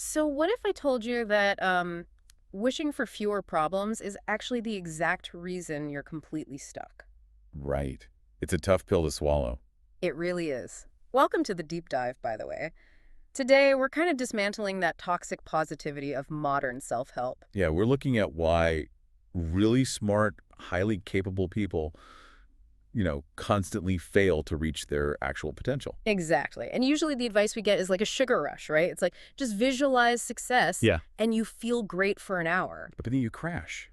So what if I told you that wishing for fewer problems is actually the exact reason you're completely stuck? Right. It's a tough pill to swallow. It really is. Welcome to the deep dive, by the way. Today, we're kind of dismantling that toxic positivity of modern self-help. Yeah, we're looking at why really smart, highly capable people, constantly fail to reach their actual potential. Exactly. And usually the advice we get is like a sugar rush, right? It's like just visualize success Yeah. and you feel great for an hour. But then you crash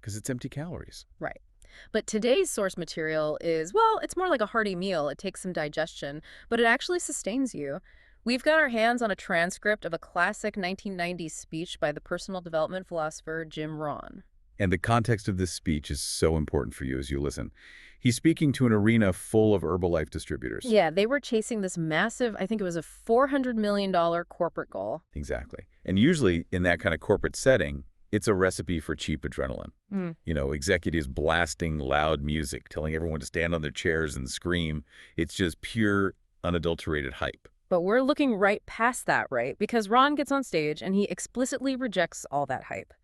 because it's empty calories. Right. But today's source material is, well, it's more like a hearty meal. It takes some digestion, but it actually sustains you. We've got our hands on a transcript of a classic 1990s speech by the personal development philosopher Jim Rohn. And the context of this speech is so important for you as you listen. He's speaking to an arena full of Herbalife distributors. Yeah, they were chasing this massive, I think it was a $400 million corporate goal. Exactly. And usually in that kind of corporate setting, it's a recipe for cheap adrenaline. Mm. Executives blasting loud music, telling everyone to stand on their chairs and scream. It's just pure, unadulterated hype. But we're looking right past that, right? Because Ron gets on stage and he explicitly rejects all that hype.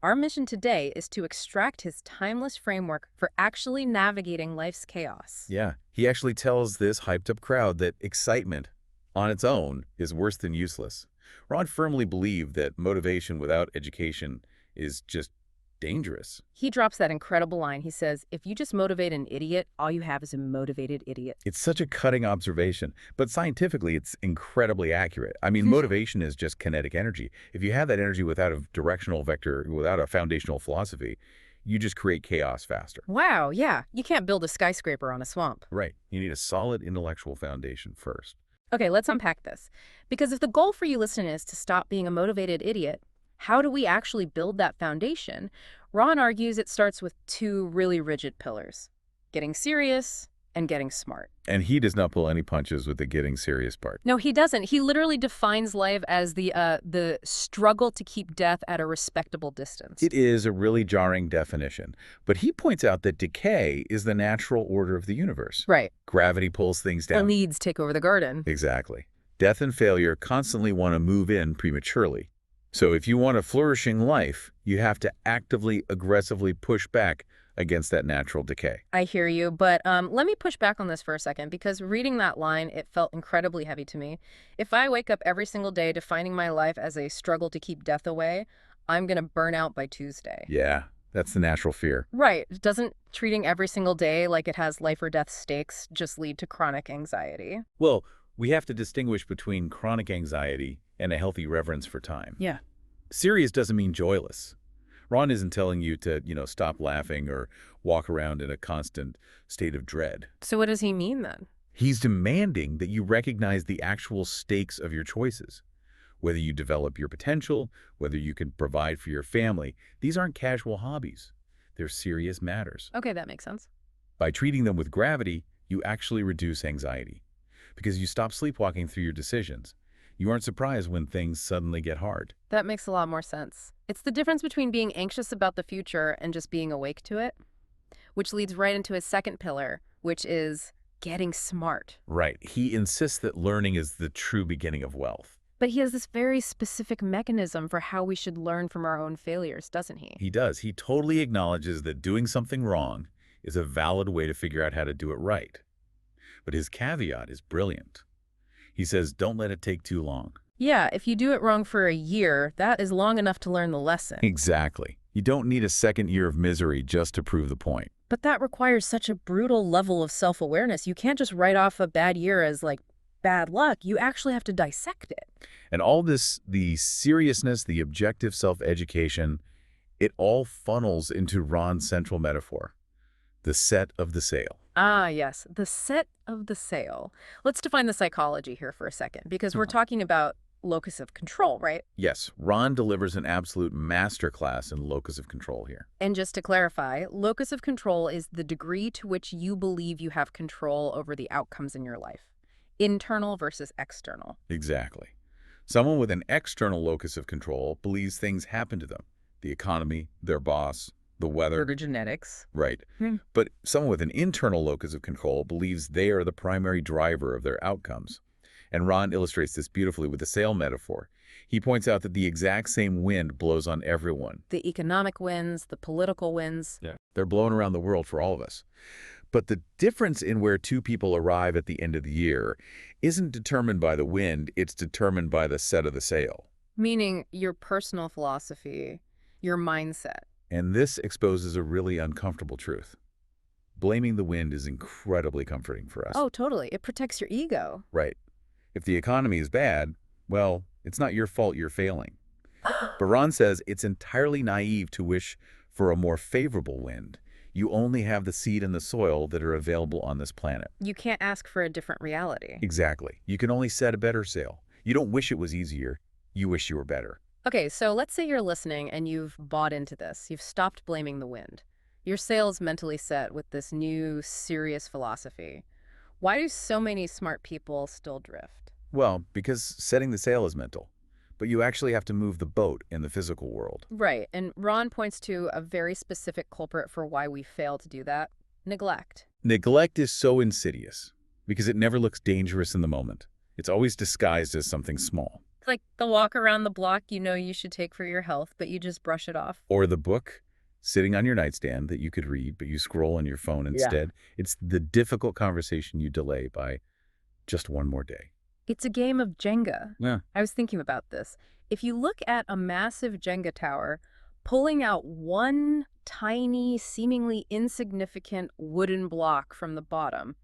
Our mission today is to extract his timeless framework for actually navigating life's chaos. Yeah, he actually tells this hyped-up crowd that excitement on its own is worse than useless. Ron firmly believed that motivation without education is just dangerous. He drops that incredible line. He says, if you just motivate an idiot, all you have is a motivated idiot. It's such a cutting observation, but scientifically it's incredibly accurate. I mean, motivation is just kinetic energy. If you have that energy without a directional vector, without a foundational philosophy, you just create chaos faster. Wow, yeah. You can't build a skyscraper on a swamp. Right. You need a solid intellectual foundation first. Okay, let's unpack this. Because if the goal for you listening is to stop being a motivated idiot, how do we actually build that foundation? Ron argues it starts with two really rigid pillars: getting serious and getting smart. And he does not pull any punches with the getting serious part. No, he doesn't. He literally defines life as the struggle to keep death at a respectable distance. It is a really jarring definition, but he points out that decay is the natural order of the universe. Right. Gravity pulls things The down. needs take over the garden. Exactly. Death and failure constantly want to move in prematurely. So if you want a flourishing life, you have to actively, aggressively push back against that natural decay. I hear you, but let me push back on this for a second, because reading that line, it felt incredibly heavy to me. If I wake up every single day defining my life as a struggle to keep death away, I'm going to burn out by Tuesday. Yeah, that's the natural fear. Right. Doesn't treating every single day like it has life or death stakes just lead to chronic anxiety? Well, we have to distinguish between chronic anxiety and a healthy reverence for time. Yeah. Serious doesn't mean joyless. Ron isn't telling you to, stop laughing or walk around in a constant state of dread. So what does he mean then? He's demanding that you recognize the actual stakes of your choices. Whether you develop your potential, whether you can provide for your family, these aren't casual hobbies. They're serious matters. Okay, that makes sense. By treating them with gravity, you actually reduce anxiety because you stop sleepwalking through your decisions. You aren't surprised when things suddenly get hard. That makes a lot more sense. It's the difference between being anxious about the future and just being awake to it, which leads right into his second pillar, which is getting smart. Right. He insists that learning is the true beginning of wealth. But he has this very specific mechanism for how we should learn from our own failures, doesn't he? He does. He totally acknowledges that doing something wrong is a valid way to figure out how to do it right. But his caveat is brilliant. He says, don't let it take too long. Yeah, if you do it wrong for a year, that is long enough to learn the lesson. Exactly. You don't need a second year of misery just to prove the point. But that requires such a brutal level of self-awareness. You can't just write off a bad year as, like, bad luck. You actually have to dissect it. And all this, the seriousness, the objective self-education, it all funnels into Ron's central metaphor, the set of the sail. Ah, yes, the set of the sail. Let's define the psychology here for a second, because we're talking about locus of control, right? Yes, Ron delivers an absolute masterclass in locus of control here. And just to clarify, locus of control is the degree to which you believe you have control over the outcomes in your life. Internal versus external. Exactly. Someone with an external locus of control believes things happen to them. The economy, their boss, the weather. Or genetics. Right. But someone with an internal locus of control believes they are the primary driver of their outcomes. And Ron illustrates this beautifully with the sail metaphor. He points out that the exact same wind blows on everyone. The economic winds, the political winds. Yeah. They're blowing around the world for all of us. But the difference in where two people arrive at the end of the year isn't determined by the wind, it's determined by the set of the sail. Meaning your personal philosophy, your mindset. And this exposes a really uncomfortable truth. Blaming the wind is incredibly comforting for us. Oh, totally. It protects your ego. Right. If the economy is bad, well, it's not your fault you're failing. But Ron says it's entirely naive to wish for a more favorable wind. You only have the seed and the soil that are available on this planet. You can't ask for a different reality. Exactly. You can only set a better sail. You don't wish it was easier. You wish you were better. Okay, so let's say you're listening and you've bought into this. You've stopped blaming the wind. Your sail's mentally set with this new, serious philosophy. Why do so many smart people still drift? Well, because setting the sail is mental. But you actually have to move the boat in the physical world. Right, and Ron points to a very specific culprit for why we fail to do that: neglect. Neglect is so insidious because it never looks dangerous in the moment. It's always disguised as something small. Like the walk around the block you know you should take for your health, but you just brush it off. Or the book sitting on your nightstand that you could read, but you scroll on your phone instead. Yeah. It's the difficult conversation you delay by just one more day. It's a game of Jenga. Yeah. I was thinking about this. If you look at a massive Jenga tower, pulling out one tiny, seemingly insignificant wooden block from the bottom,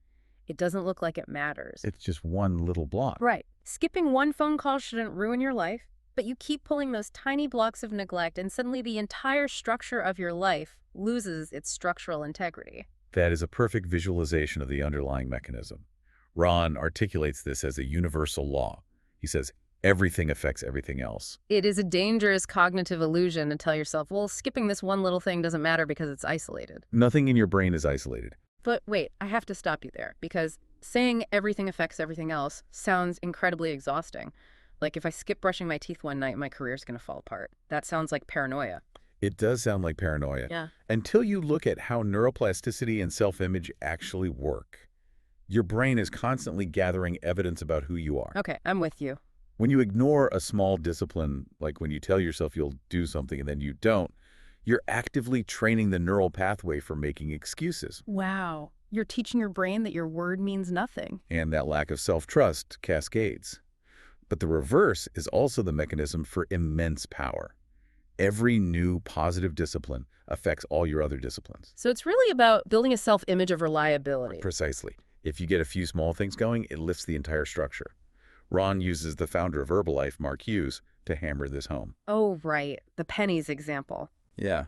it doesn't look like it matters. It's just one little block. Right. Skipping one phone call shouldn't ruin your life, but you keep pulling those tiny blocks of neglect and suddenly the entire structure of your life loses its structural integrity. That is a perfect visualization of the underlying mechanism. Ron articulates this as a universal law. He says, everything affects everything else. It is a dangerous cognitive illusion to tell yourself, well, skipping this one little thing doesn't matter because it's isolated. Nothing in your brain is isolated. But wait, I have to stop you there, because saying everything affects everything else sounds incredibly exhausting. Like if I skip brushing my teeth one night, my career's going to fall apart. That sounds like paranoia. It does sound like paranoia. Yeah. Until you look at how neuroplasticity and self-image actually work. Your brain is constantly gathering evidence about who you are. Okay, I'm with you. When you ignore a small discipline, like when you tell yourself you'll do something and then you don't, you're actively training the neural pathway for making excuses. Wow. You're teaching your brain that your word means nothing. And that lack of self-trust cascades. But the reverse is also the mechanism for immense power. Every new positive discipline affects all your other disciplines. So it's really about building a self-image of reliability. Precisely. If you get a few small things going, it lifts the entire structure. Ron uses the founder of Herbalife, Mark Hughes, to hammer this home. Oh, right. The pennies example. Yeah.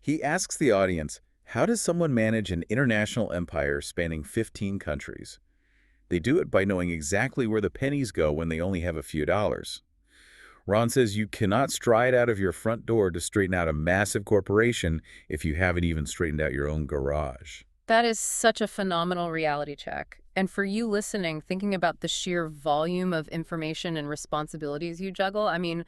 He asks the audience, how does someone manage an international empire spanning 15 countries? They do it by knowing exactly where the pennies go when they only have a few dollars. Ron says you cannot stride out of your front door to straighten out a massive corporation if you haven't even straightened out your own garage. That is such a phenomenal reality check. And for you listening, thinking about the sheer volume of information and responsibilities you juggle, I mean,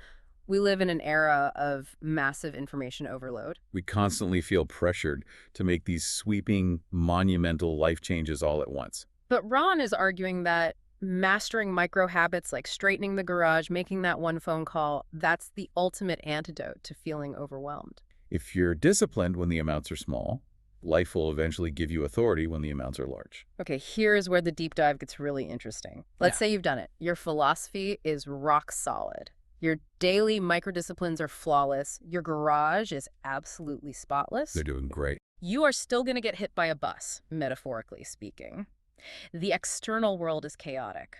we live in an era of massive information overload. We constantly feel pressured to make these sweeping, monumental life changes all at once. But Ron is arguing that mastering micro habits like straightening the garage, making that one phone call, that's the ultimate antidote to feeling overwhelmed. If you're disciplined when the amounts are small, life will eventually give you authority when the amounts are large. Okay, here's where the deep dive gets really interesting. Let's say you've done it. Your philosophy is rock solid. Your daily microdisciplines are flawless. Your garage is absolutely spotless. They're doing great. You are still going to get hit by a bus, metaphorically speaking. The external world is chaotic.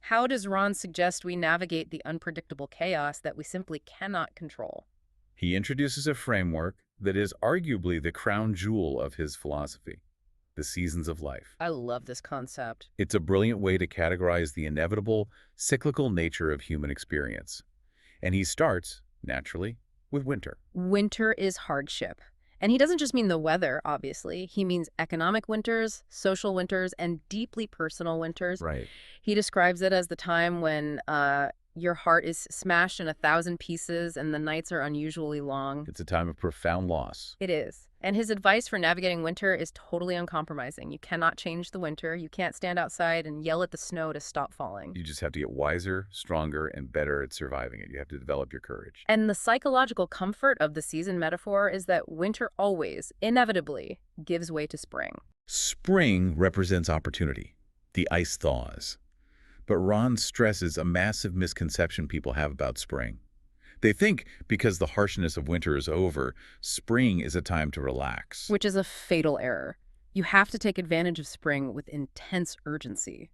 How does Ron suggest we navigate the unpredictable chaos that we simply cannot control? He introduces a framework that is arguably the crown jewel of his philosophy, the seasons of life. I love this concept. It's a brilliant way to categorize the inevitable, cyclical nature of human experience. And he starts, naturally, with winter. Winter is hardship. And he doesn't just mean the weather, obviously. He means economic winters, social winters, and deeply personal winters. Right. He describes it as the time when Your heart is smashed in 1,000 pieces and the nights are unusually long. It's a time of profound loss. It is. And his advice for navigating winter is totally uncompromising. You cannot change the winter. You can't stand outside and yell at the snow to stop falling. You just have to get wiser, stronger, and better at surviving it. You have to develop your courage. And the psychological comfort of the season metaphor is that winter always, inevitably, gives way to spring. Spring represents opportunity. The ice thaws. But Ron stresses a massive misconception people have about spring. They think because the harshness of winter is over, spring is a time to relax. Which is a fatal error. You have to take advantage of spring with intense urgency.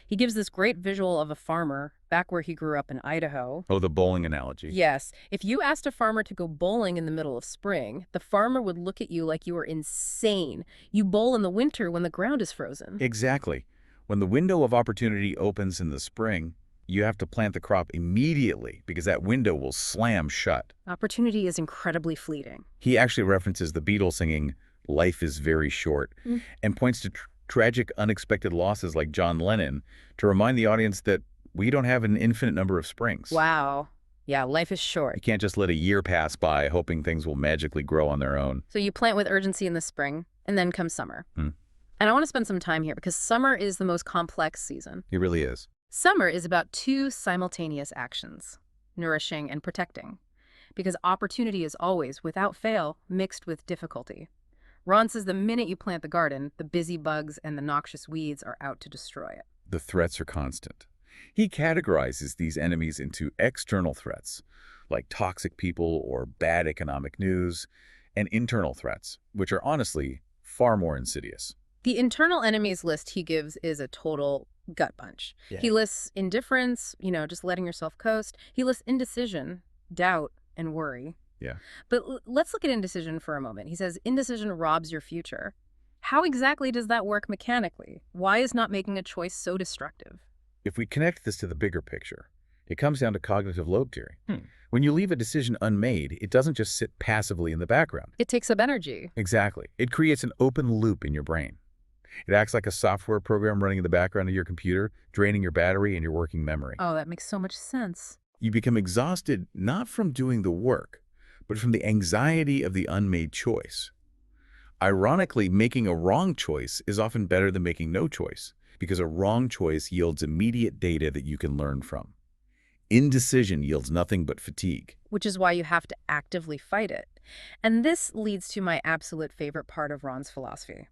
He gives this great visual of a farmer back where he grew up in Idaho. Oh, the bowling analogy. Yes, if you asked a farmer to go bowling in the middle of spring, the farmer would look at you like you were insane. You bowl in the winter when the ground is frozen. Exactly. When the window of opportunity opens in the spring, you have to plant the crop immediately because that window will slam shut. Opportunity is incredibly fleeting. He actually references the Beatles singing, "Life is very short," and points to tragic, unexpected losses like John Lennon to remind the audience that we don't have an infinite number of springs. Wow. Yeah, life is short. You can't just let a year pass by hoping things will magically grow on their own. So you plant with urgency in the spring, and then comes summer. And I want to spend some time here because summer is the most complex season. It really is. Summer is about two simultaneous actions, nourishing and protecting, because opportunity is always, without fail, mixed with difficulty. Ron says the minute you plant the garden, the busy bugs and the noxious weeds are out to destroy it. The threats are constant. He categorizes these enemies into external threats, like toxic people or bad economic news, and internal threats, which are honestly far more insidious. The internal enemies list he gives is a total gut punch. Yeah. He lists indifference, just letting yourself coast. He lists indecision, doubt, and worry. Yeah. But let's look at indecision for a moment. He says indecision robs your future. How exactly does that work mechanically? Why is not making a choice so destructive? If we connect this to the bigger picture, it comes down to cognitive load theory. When you leave a decision unmade, it doesn't just sit passively in the background. It takes up energy. Exactly. It creates an open loop in your brain. It acts like a software program running in the background of your computer, draining your battery and your working memory. Oh, that makes so much sense. You become exhausted not from doing the work, but from the anxiety of the unmade choice. Ironically, making a wrong choice is often better than making no choice, because a wrong choice yields immediate data that you can learn from. Indecision yields nothing but fatigue. Which is why you have to actively fight it. And this leads to my absolute favorite part of Ron's philosophy.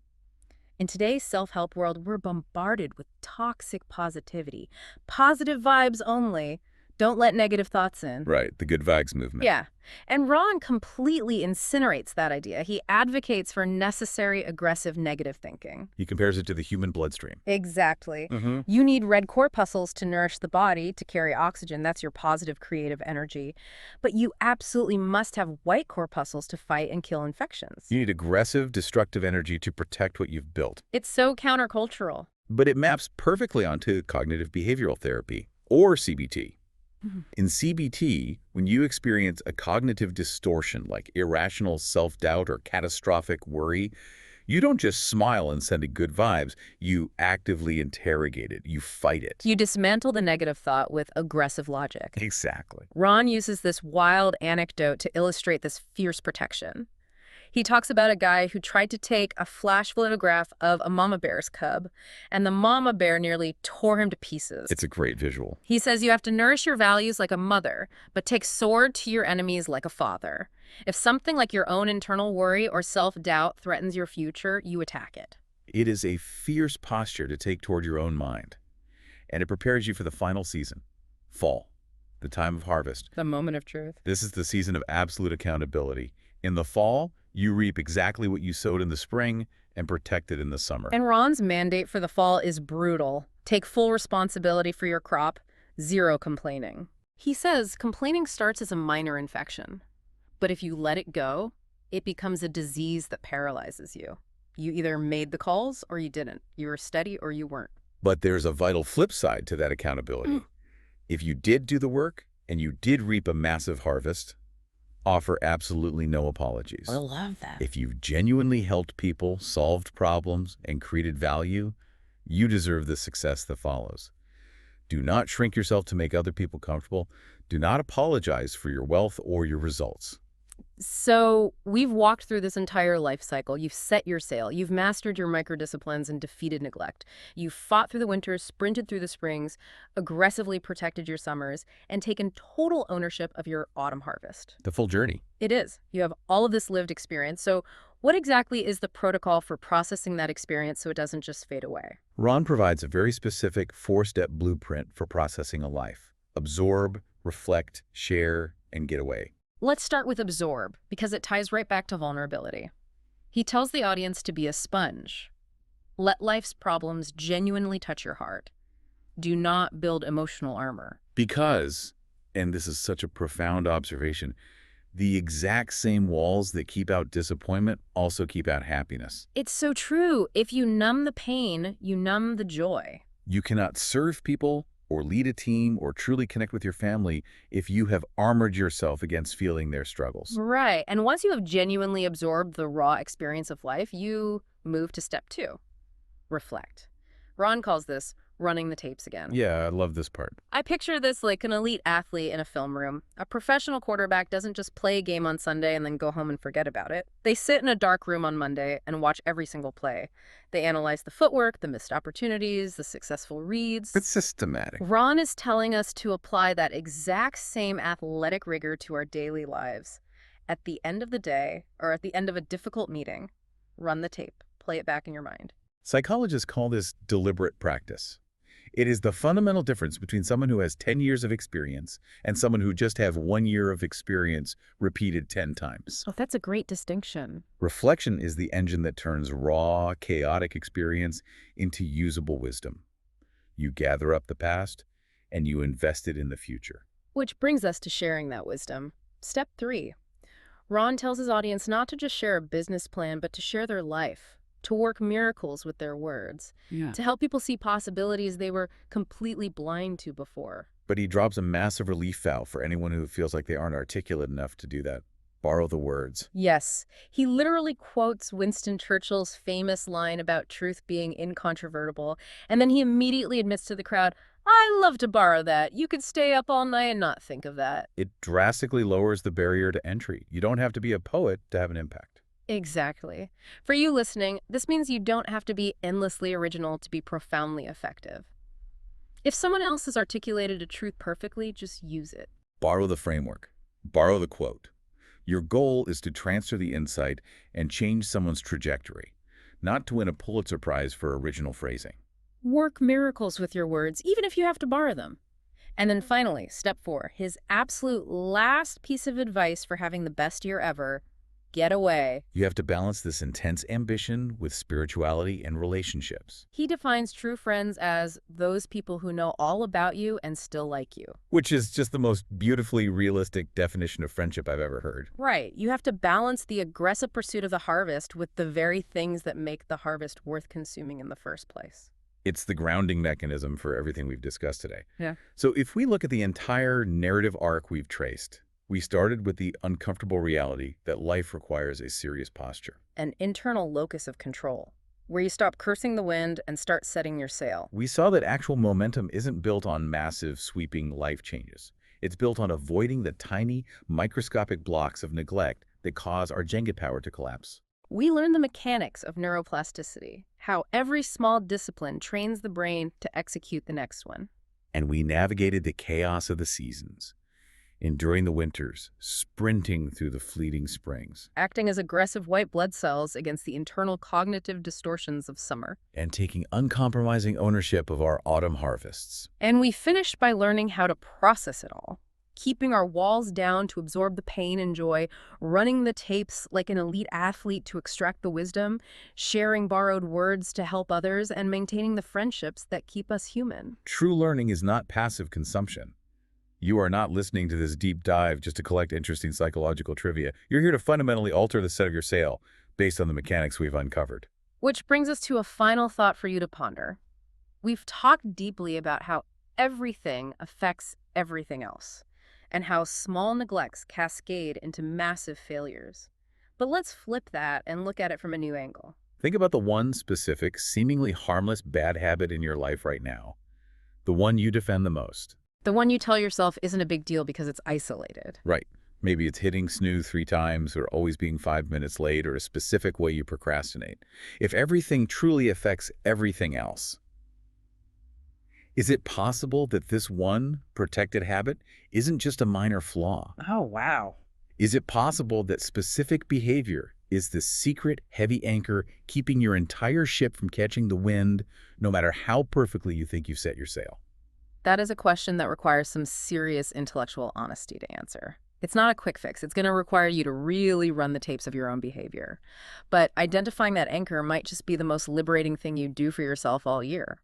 In today's self-help world, we're bombarded with toxic positivity. Positive vibes only. Don't let negative thoughts in. Right, the good vibes movement. Yeah. And Ron completely incinerates that idea. He advocates for necessary, aggressive, negative thinking. He compares it to the human bloodstream. Exactly. You need red corpuscles to nourish the body, to carry oxygen. That's your positive, creative energy. But you absolutely must have white corpuscles to fight and kill infections. You need aggressive, destructive energy to protect what you've built. It's so countercultural. But it maps perfectly onto cognitive behavioral therapy, or CBT. In CBT, when you experience a cognitive distortion like irrational self-doubt or catastrophic worry, you don't just smile and send it good vibes. You actively interrogate it. You fight it. You dismantle the negative thought with aggressive logic. Exactly. Ron uses this wild anecdote to illustrate this fierce protection. He talks about a guy who tried to take a flash photograph of a mama bear's cub, and the mama bear nearly tore him to pieces. It's a great visual. He says you have to nourish your values like a mother, but take sword to your enemies like a father. If something like your own internal worry or self-doubt threatens your future, you attack it. It is a fierce posture to take toward your own mind, and it prepares you for the final season, fall, the time of harvest. The moment of truth. This is the season of absolute accountability. In the fall, you reap exactly what you sowed in the spring and protect it in the summer. And Ron's mandate for the fall is brutal. Take full responsibility for your crop, zero complaining. He says complaining starts as a minor infection, but if you let it go, it becomes a disease that paralyzes you. You either made the calls or you didn't. You were steady or you weren't. But there's a vital flip side to that accountability. If you did do the work and you did reap a massive harvest, offer absolutely no apologies. I love that. If you've genuinely helped people, solved problems, and created value, you deserve the success that follows. Do not shrink yourself to make other people comfortable. Do not apologize for your wealth or your results. So we've walked through this entire life cycle. You've set your sail. You've mastered your microdisciplines and defeated neglect. You've fought through the winters, sprinted through the springs, aggressively protected your summers, and taken total ownership of your autumn harvest. The full journey. It is. You have all of this lived experience. So what exactly is the protocol for processing that experience so it doesn't just fade away? Ron provides a very specific four-step blueprint for processing a life. Absorb, reflect, share, and get away. Let's start with absorb, because it ties right back to vulnerability. He tells the audience to be a sponge. Let life's problems genuinely touch your heart. Do not build emotional armor. Because, and this is such a profound observation, the exact same walls that keep out disappointment also keep out happiness. It's so true. If you numb the pain, you numb the joy. You cannot serve people or lead a team or truly connect with your family if you have armored yourself against feeling their struggles. Right. And once you have genuinely absorbed the raw experience of life, you move to step 2. Reflect. Ron calls this running the tapes again. Yeah, I love this part. I picture this like an elite athlete in a film room. A professional quarterback doesn't just play a game on Sunday and then go home and forget about it. They sit in a dark room on Monday and watch every single play. They analyze the footwork, the missed opportunities, the successful reads. It's systematic. Ron is telling us to apply that exact same athletic rigor to our daily lives. At the end of the day, or at the end of a difficult meeting, run the tape. Play it back in your mind. Psychologists call this deliberate practice. It is the fundamental difference between someone who has 10 years of experience and someone who just have 1 year of experience repeated 10 times. Oh, that's a great distinction. Reflection is the engine that turns raw, chaotic experience into usable wisdom. You gather up the past and you invest it in the future. Which brings us to sharing that wisdom. Step 3. Ron tells his audience not to just share a business plan, but to share their life, to work miracles with their words, to help people see possibilities they were completely blind to before. But he drops a massive relief valve for anyone who feels like they aren't articulate enough to do that. Borrow the words. Yes, he literally quotes Winston Churchill's famous line about truth being incontrovertible, and then he immediately admits to the crowd, "I love to borrow that. You could stay up all night and not think of that." It drastically lowers the barrier to entry. You don't have to be a poet to have an impact. Exactly. For you listening, this means you don't have to be endlessly original to be profoundly effective. If someone else has articulated a truth perfectly, just use it. Borrow the framework. Borrow the quote. Your goal is to transfer the insight and change someone's trajectory, not to win a Pulitzer Prize for original phrasing. Work miracles with your words, even if you have to borrow them. And then finally, step 4, his absolute last piece of advice for having the best year ever: get away. You have to balance this intense ambition with spirituality and relationships. He defines true friends as those people who know all about you and still like you. Which is just the most beautifully realistic definition of friendship I've ever heard. Right. You have to balance the aggressive pursuit of the harvest with the very things that make the harvest worth consuming in the first place. It's the grounding mechanism for everything we've discussed today. Yeah. So if we look at the entire narrative arc we've traced, we started with the uncomfortable reality that life requires a serious posture. An internal locus of control, where you stop cursing the wind and start setting your sail. We saw that actual momentum isn't built on massive, sweeping life changes. It's built on avoiding the tiny, microscopic blocks of neglect that cause our Jenga tower to collapse. We learned the mechanics of neuroplasticity, how every small discipline trains the brain to execute the next one. And we navigated the chaos of the seasons, enduring the winters, sprinting through the fleeting springs, Acting as aggressive white blood cells against the internal cognitive distortions of summer. and taking uncompromising ownership of our autumn harvests. And we finished by learning how to process it all, keeping our walls down to absorb the pain and joy, running the tapes like an elite athlete to extract the wisdom, sharing borrowed words to help others, and maintaining the friendships that keep us human. True learning is not passive consumption. You are not listening to this deep dive just to collect interesting psychological trivia. You're here to fundamentally alter the set of your sail based on the mechanics we've uncovered. Which brings us to a final thought for you to ponder. We've talked deeply about how everything affects everything else, and how small neglects cascade into massive failures. But let's flip that and look at it from a new angle. Think about the one specific, seemingly harmless bad habit in your life right now. The one you defend the most. The one you tell yourself isn't a big deal because it's isolated. Right. Maybe it's hitting snooze 3 times or always being 5 minutes late or a specific way you procrastinate. If everything truly affects everything else, is it possible that this one protected habit isn't just a minor flaw? Oh, wow. Is it possible that specific behavior is the secret heavy anchor keeping your entire ship from catching the wind, no matter how perfectly you think you've set your sail? That is a question that requires some serious intellectual honesty to answer. It's not a quick fix. It's going to require you to really run the tapes of your own behavior. But identifying that anchor might just be the most liberating thing you do for yourself all year.